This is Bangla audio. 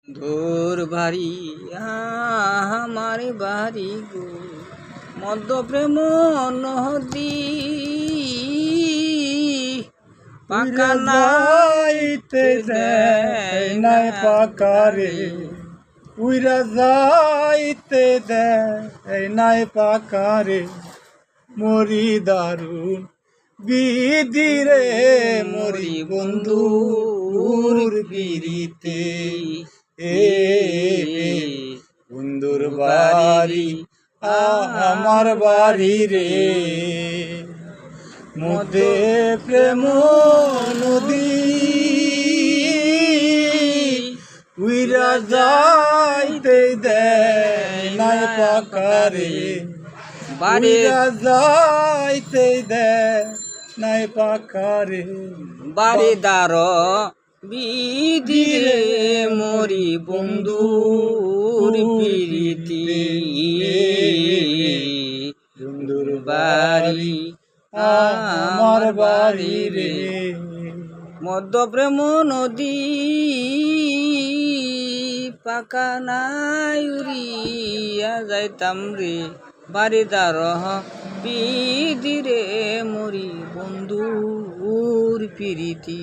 ধুর বাড়ি আমার বাড়ি গো মধ্য প্রেম নদী পাকা যাইতে দেয় নাই পাকারে উইরা যাইতে দেয় নাই পাকারে মরি দারুণ বিদিরে মরি বন্ধুর বিরিতে বন্ধুর বাড়ি আমার বাড়ি রে মধ্যে প্রেম নদী উইরা যাইতে দেয় নাই পাকারে উইরা যাইতে দেয় নাই পাকারে বাড়িদার বিদিরে মরি বন্ধুর প্রীতি বন্ধুর বাড়ি আমার বাড়ি রে মধ্য প্রেম নদী পাকা নাই উড়িয়া যাইতাম রে বাড়িদার বিদিরে মরি বন্ধুর প্রীতি।